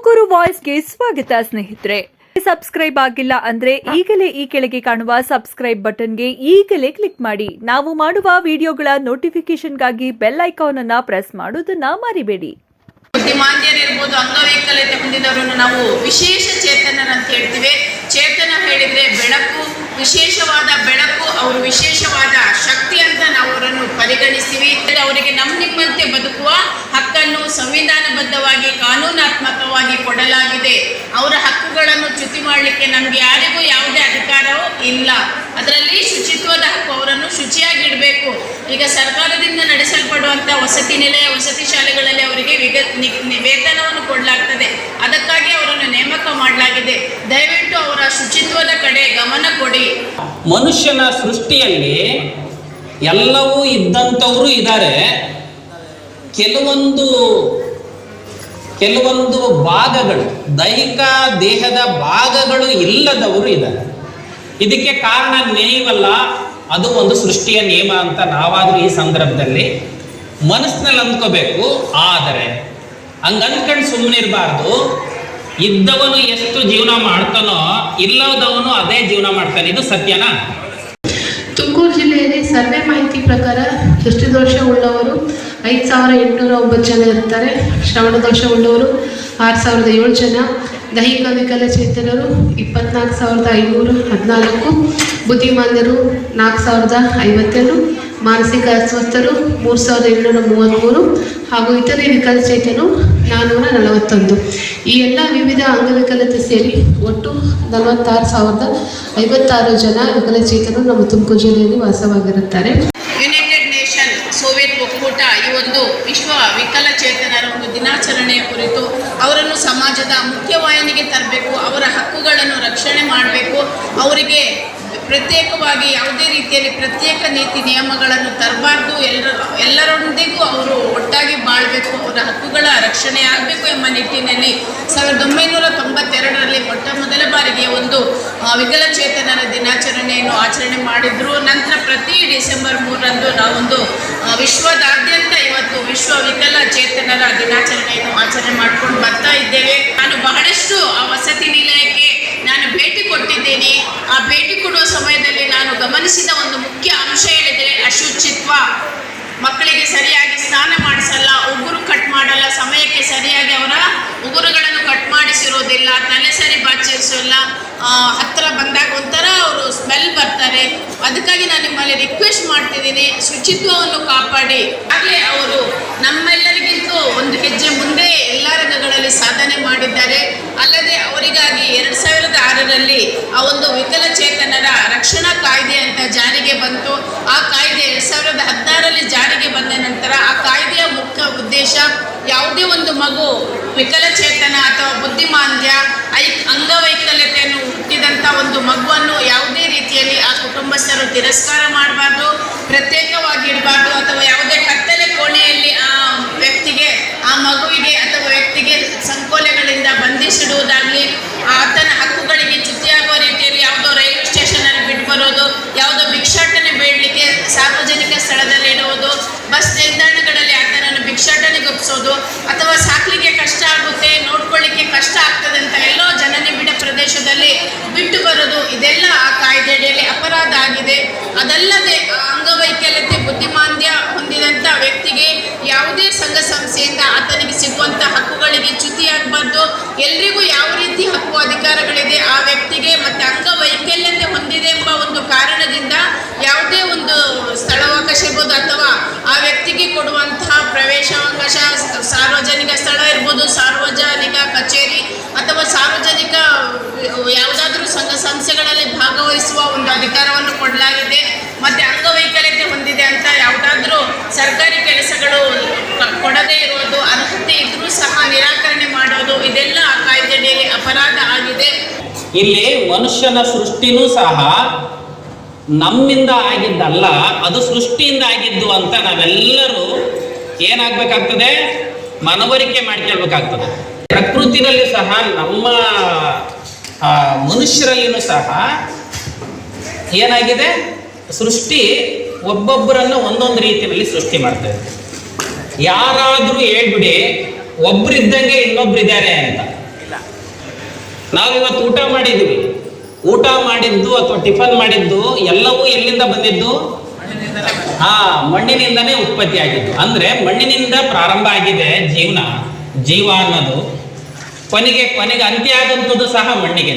ತುಮಕೂರು ವಾಯ್ಸ್ಗೆ ಸ್ವಾಗತ ಸ್ನೇಹಿತರೆ. ಸಬ್ಸ್ಕ್ರೈಬ್ ಆಗಿಲ್ಲ ಅಂದ್ರೆ ಈಗಲೇ ಈ ಕೆಳಗೆ ಕಾಣುವ ಸಬ್ಸ್ಕ್ರೈಬ್ ಬಟನ್ಗೆ ಈಗಲೇ ಕ್ಲಿಕ್ ಮಾಡಿ. ನಾವು ಮಾಡುವ ವಿಡಿಯೋಗಳ ನೋಟಿಫಿಕೇಶನ್ಗಾಗಿ ಬೆಲ್ ಐಕಾನ್ ಅನ್ನ ಪ್ರೆಸ್ ಮಾಡೋದನ್ನ ಮರಿಬೇಡಿ. ಬುದ್ಧಿಮಾಂದ್ಯರಿರ್ಬೋದು, ಅಂಗವೈಕಲ್ಯತೆ ಹೊಂದಿದವರನ್ನು ನಾವು ವಿಶೇಷ ಚೇತನರಂತ ಹೇಳ್ತೀವಿ. ಚೇತನ ಹೇಳಿದ್ರೆ ಬೆಳಕು, ವಿಶೇಷವಾದ ಬೆಳಕು, ಅವರು ವಿಶೇಷವಾದ ಶಕ್ತಿ ಅಂತ ನಾವು ಅವರನ್ನು ಪರಿಗಣಿಸ್ತೀವಿ. ಅವರಿಗೆ ನಿಮ್ಮಂತೆ ಬದುಕುವ ಹಕ್ಕನ್ನು ಸಂವಿಧಾನಬದ್ಧವಾಗಿ ಕಾನೂನಾತ್ಮಕವಾಗಿ ಕೊಡಲಾಗಿದೆ. ಅವರ ಹಕ್ಕುಗಳನ್ನು ಚ್ಯುತಿ ಮಾಡಲಿಕ್ಕೆ ನಮ್ಗೆ ಯಾರಿಗೂ ಯಾವುದೇ ಅಧಿಕಾರವೂ ಇಲ್ಲ. ಅದರಲ್ಲಿ ಶುಚಿತ್ವದ ಹಕ್ಕು, ಅವರನ್ನು ಶುಚಿಯಾಗಿಡಬೇಕು. ಈಗ ಸರ್ಕಾರದಿಂದ ನಡೆಸಲ್ಪಡುವಂಥ ವಸತಿ ನಿಲಯ, ವಸತಿ ಶಾಲೆಗಳಲ್ಲಿ ಅವರಿಗೆ ವೇತನವನ್ನು ಕೊಡಲಾಗ್ತದೆ. ಅದಕ್ಕಾಗಿ ಅವರನ್ನು ನೇಮಕ ಮಾಡಲಾಗಿದೆ. ದಯವಿಟ್ಟು ಅವರ ಶುಚಿತ್ವದ ಕಡೆ ಗಮನ ಕೊಡಿ. ಮನುಷ್ಯನ ಸೃಷ್ಟಿಯಲ್ಲಿ ಎಲ್ಲವೂ ಇದ್ದಂಥವರು ಇದ್ದಾರೆ, ಕೆಲವೊಂದು ಭಾಗಗಳು, ದೈಹಿಕ ದೇಹದ ಭಾಗಗಳು ಇಲ್ಲದವರು ಇದ್ದಾರೆ. ಇದಕ್ಕೆ ಕಾರಣ ನೀವಲ್ಲ, ಅದು ಒಂದು ಸೃಷ್ಟಿಯ ನಿಯಮ ಅಂತ ನಾವಾದರೂ ಈ ಸಂದರ್ಭದಲ್ಲಿ ಮನಸ್ಸಿನಲ್ಲಿ ಅಂದ್ಕೋಬೇಕು. ಆದರೆ ಹಂಗಂದ್ಕೊಂಡು ಸುಮ್ಮನಿರಬಾರ್ದು. ಇದ್ದವನು ಎಷ್ಟು ಜೀವನ ಮಾಡ್ತಾನೋ ಇಲ್ಲದವನು ಅದೇ ಜೀವನ ಮಾಡ್ತಾನೆ. ಇದು ಸತ್ಯನಾ? ತುಮಕೂರು ಜಿಲ್ಲೆಯಲ್ಲಿ ಸರ್ವೆ ಮಾಹಿತಿ ಪ್ರಕಾರ ದೃಷ್ಟಿದೋಷ ಉಳ್ಳವರು 5809 ಜನ ಇರ್ತಾರೆ. ಶ್ರವಣ ದೋಷ ಉಳ್ಳವರು 6007 ಜನ, ದೈಹಿಕ ವಿಕಲಚೇತನರು 24514, ಬುದ್ಧಿಮಾಂದ್ಯರು 4052, ಮಾನಸಿಕ ಅಸ್ವಸ್ಥರು 3733 ಹಾಗೂ ಇತರೆ ವಿಕಲಚೇತನರು 441. ಈ ಎಲ್ಲ ವಿವಿಧ ಅಂಗವಿಕಲತೆ ಸೇರಿ ಒಟ್ಟು 46,056 ಜನ ವಿಕಲಚೇತನರು ನಮ್ಮ ತುಮಕೂರು ಜಿಲ್ಲೆಯಲ್ಲಿ ವಾಸವಾಗಿರುತ್ತಾರೆ. ಯುನೈಟೆಡ್ ನೇಷನ್, ಸೋವಿಯತ್ ಒಕ್ಕೂಟ ಈ ಒಂದು ವಿಶ್ವ ವಿಕಲಚೇತನರ ಒಂದು ದಿನಾಚರಣೆಯ ಕುರಿತು ಅವರನ್ನು ಸಮಾಜದ ಮುಖ್ಯವಾಹಿನಿಗೆ ತರಬೇಕು, ಅವರ ಹಕ್ಕುಗಳನ್ನು ರಕ್ಷಣೆ ಮಾಡಬೇಕು, ಅವರಿಗೆ ಪ್ರತ್ಯೇಕವಾಗಿ ಯಾವುದೇ ರೀತಿಯಲ್ಲಿ ಪ್ರತ್ಯೇಕ ನೀತಿ ನಿಯಮಗಳನ್ನು ತರಬಾರ್ದು. ಎಲ್ಲರೊಂದಿಗೂ ಅವರು ಒಟ್ಟಾಗಿ ಬಾಳಬೇಕು, ಅವರ ಹಕ್ಕುಗಳ ರಕ್ಷಣೆ ಆಗಬೇಕು ಎಂಬ ನಿಟ್ಟಿನಲ್ಲಿ 1992ರಲ್ಲಿ ಮೊಟ್ಟ ಮೊದಲ ಬಾರಿಗೆ ಒಂದು ವಿಕಲಚೇತನರ ದಿನಾಚರಣೆಯನ್ನು ಆಚರಣೆ ಮಾಡಿದ್ರು. ನಂತರ ಪ್ರತಿ ಡಿಸೆಂಬರ್ 3ರಂದು ನಾವೊಂದು ವಿಶ್ವದಾದ್ಯಂತ ಇವತ್ತು ವಿಶ್ವ ವಿಕಲಚೇತನರ ದಿನಾಚರಣೆಯನ್ನು ಆಚರಣೆ ಮಾಡ್ಕೊಂಡು ಬರ್ತಾ ಇದ್ದೇವೆ. ನಾನು ಬಹಳಷ್ಟು ಆ ವಸತಿ ನಿಲಯಕ್ಕೆ ನಾನು ಭೇಟಿ ಕೊಟ್ಟಿದ್ದೇನೆ. ಆ ಭೇಟಿ ಕೊಡುವ ಸಮಯದಲ್ಲಿ ನಾನು ಗಮನಿಸಿದ ಒಂದು ಮುಖ್ಯ ಅಂಶ ಹೇಳಿದರೆ ಅಶುಚಿತ್ವ. ಮಕ್ಕಳಿಗೆ ಸರಿಯಾಗಿ ಸ್ನಾನ ಮಾಡಿಸಲ್ಲ, ಉಗುರು ಕಟ್ ಮಾಡಲ್ಲ, ಸಮಯಕ್ಕೆ ಸರಿಯಾಗಿ ಅವರ ಉಗುರುಗಳನ್ನು ಕಟ್ ಮಾಡಿಸಿರೋದಿಲ್ಲ, ತಲೆ ಸರಿ ಬಾಚಿರಿಸೋಲ್ಲ, ಹತ್ತಿರ ಬಂದಾಗ ಒಂಥರ ಅವರು ಸ್ಮೆಲ್ ಬರ್ತಾರೆ. ಅದಕ್ಕಾಗಿ ನಾನು ನಿಮ್ಮಲ್ಲಿ ರಿಕ್ವೆಸ್ಟ್ ಮಾಡ್ತಿದ್ದೀನಿ, ಶುಚಿತ್ವವನ್ನು ಕಾಪಾಡಿ. ಆಗಲೇ ಅವರು ನಮ್ಮೆಲ್ಲರಿಗಿಂತೂ ಒಂದು ಹೆಜ್ಜೆ ಮುಂದೆ ಎಲ್ಲ ರಂಗಗಳಲ್ಲಿ ಸಾಧನೆ ಮಾಡಿದ್ದಾರೆ. ಅಲ್ಲದೆ ಅವರಿಗಾಗಿ 2006ರಲ್ಲಿ ಆ ಒಂದು ವಿಕಲಚೇತನರ ರಕ್ಷಣಾ ಕಾಯ್ದೆ ಅಂತ ಜಾರಿಗೆ ಬಂತು. ಆ ಕಾಯ್ದೆ 2016ರಲ್ಲಿ ಜಾರಿಗೆ ಬಂದ ನಂತರ ಆ ಕಾಯ್ದೆಯ ಮುಖ್ಯ ಉದ್ದೇಶ ಯಾವುದೇ ಒಂದು ಮಗು ವಿಕಲಚೇತನ ಅಥವಾ ಬುದ್ಧಿಮಾಂದ್ಯ ಅಂಗವೈಕಲ್ಯತೆಯನ್ನು ಹುಟ್ಟಿದಂಥ ಒಂದು ಮಗುವನ್ನು ಯಾವುದೇ ರೀತಿಯಲ್ಲಿ ಆ ಕುಟುಂಬಸ್ಥರು ತಿರಸ್ಕಾರ ಮಾಡಬಾರ್ದು, ಪ್ರತ್ಯೇಕವಾಗಿ ಇಡಬಾರ್ದು, ಅಥವಾ ಯಾವುದೇ ಕತ್ತಲೆ ಕೋಣೆಯಲ್ಲಿ ಆ ವ್ಯಕ್ತಿಗೆ, ಆ ಮಗುವಿಗೆ ಅಥವಾ ವ್ಯಕ್ತಿಗೆ ಸಂಕೋಲೆಗಳಿಂದ ಬಂಧಿಸಿಡುವುದಾಗಲಿ, ಆತನ ಹಕ್ಕುಗಳಿಗೆ ಚ್ಯುತಿಯಾಗುವ ರೀತಿಯಲ್ಲಿ ಯಾವುದೋ ರೈಲ್ವೆ ಸ್ಟೇಷನಲ್ಲಿ ಬಿಟ್ಟು ಬರೋದು, ಯಾವುದೋ ಭಿಕ್ಷಾಟನೆ ಬೇಡಲಿಕ್ಕೆ ಸಾರ್ವಜನಿಕ ಸ್ಥಳದಲ್ಲಿ ಇಡುವುದು, ಬಸ್ ನಿಲ್ದಾಣಗಳಲ್ಲಿ ಆತನನ್ನು ಭಿಕ್ಷಾಟನೆಗೊಪ್ಪಿಸೋದು, ಅಥವಾ ಸಾಕಲಿಕ್ಕೆ ಕಷ್ಟ ಆಗುತ್ತೆ, ನೋಡ್ಕೊಳ್ಳಿಕ್ಕೆ ಕಷ್ಟ ಆಗ್ತದೆ ಅಂತ ಎಲ್ಲೋ ಜನನಿಬಿಡ ಪ್ರದೇಶದಲ್ಲಿ ಬಿಟ್ಟು ಬರೋದು, ಇದೆಲ್ಲ ಆ ಕಾಯ್ದೆಯಲ್ಲಿ ಅಪರಾಧ ಆಗಿದೆ. ಅದಲ್ಲದೆ ಅಂಗವೈಕಲ್ಯತೆ ಬುದ್ಧಿಮಾಂದ್ಯ ಹೊಂದಿದಂಥ ವ್ಯಕ್ತಿಗೆ ಯಾವುದೇ ಸಂಘ ಸಂಸ್ಥೆಯಿಂದ ಆತನಿಗೆ ಸಿಗುವಂಥ ಹಕ್ಕುಗಳಿಗೆ ಚ್ಯುತಿಯಾಗಬಾರ್ದು. ಎಲ್ರಿಗೂ ಯಾವ ರೀತಿ ಹಕ್ಕು ಅಧಿಕಾರಗಳಿದೆ ಆ ವ್ಯಕ್ತಿಗೆ, ಮತ್ತು ಅಂಗವೈಕಲ್ಯತೆ ಹೊಂದಿದೆ ಎಂಬ ಒಂದು ಕಾರಣದಿಂದ ಯಾವುದೇ ಒಂದು ಸ್ಥಳಾವಕಾಶ ಇರ್ಬೋದು ಅಥವಾ ಆ ವ್ಯಕ್ತಿಗೆ ಕೊಡುವಂತಹ ಪ್ರವೇಶಾವಕಾಶ, ಸಾರ್ವಜನಿಕ ಸ್ಥಳ ಇರ್ಬೋದು, ಸಾರ್ವಜನಿಕ ಕಚೇರಿ ಅಥವಾ ಸಾರ್ವಜನಿಕ ಯಾವುದಾದ್ರೂ ಸಂಘ ಸಂಸ್ಥೆಗಳಲ್ಲಿ ಭಾಗವಹಿಸುವ ಒಂದು ಅಧಿಕಾರವನ್ನು ಕೊಡಲಾಗಿದೆ. ಮತ್ತು ಅಂಗವೈಕಲ್ಯತೆ ಹೊಂದಿದೆ ಅಂತ ಯಾವುದಾದ್ರೂ ಸರ್ಕಾರಿ ಕೆಲಸಗಳು ಕೊಡದೇ ಇರೋದು, ಅರ್ಹತೆ ಇದ್ರೂ ಸಹ ನಿರಾಕರಣೆ ಮಾಡೋದು, ಇದೆಲ್ಲ ಆ ಕಾಯ್ದೆಯಲ್ಲಿ ಅಪರಾಧ ಆಗಿದೆ. ಇಲ್ಲಿ ಮನುಷ್ಯನ ಸೃಷ್ಟಿನೂ ಸಹ ನಮ್ಮಿಂದ ಆಗಿದ್ದಲ್ಲ, ಅದು ಸೃಷ್ಟಿಯಿಂದ ಆಗಿದ್ದು ಅಂತ ನಾವೆಲ್ಲರೂ ಏನಾಗಬೇಕಾಗ್ತದೆ, ಮನವರಿಕೆ ಮಾಡ್ಕೊಳ್ಬೇಕಾಗ್ತದೆ. ಪ್ರಕೃತಿಯಲ್ಲಿ ಸಹ ನಮ್ಮ ಮನುಷ್ಯರಲ್ಲಿನೂ ಸಹ ಏನಾಗಿದೆ, ಸೃಷ್ಟಿ ಒಬ್ಬೊಬ್ಬರನ್ನು ಒಂದೊಂದು ರೀತಿಯಲ್ಲಿ ಸೃಷ್ಟಿ ಮಾಡ್ತದೆ. ಯಾರಾದರೂ ಹೇಳ್ಬಿಡಿ ಒಬ್ರಿದ್ದಂಗೆ ಇನ್ನೊಬ್ರಿದ್ದಾರೆ ಅಂತ, ನಾವಿವತ್ತು ಊಟ ಮಾಡಿದ್ವಿ, ಊಟ ಮಾಡಿದ್ದು ಅಥವಾ ಟಿಫನ್ ಮಾಡಿದ್ದು ಎಲ್ಲವೂ ಎಲ್ಲಿಂದ ಬಂದಿದ್ದು? ಮಣ್ಣಿನಿಂದನೇ ಉತ್ಪತ್ತಿ ಆಗಿದ್ದು. ಅಂದ್ರೆ ಮಣ್ಣಿನಿಂದ ಪ್ರಾರಂಭ ಆಗಿದೆ ಜೀವ ಅನ್ನೋದು, ಕೊನೆಗೆ ಅಂತ್ಯ ಆದಂಥದ್ದು ಸಹ ಮಣ್ಣಿಗೆ.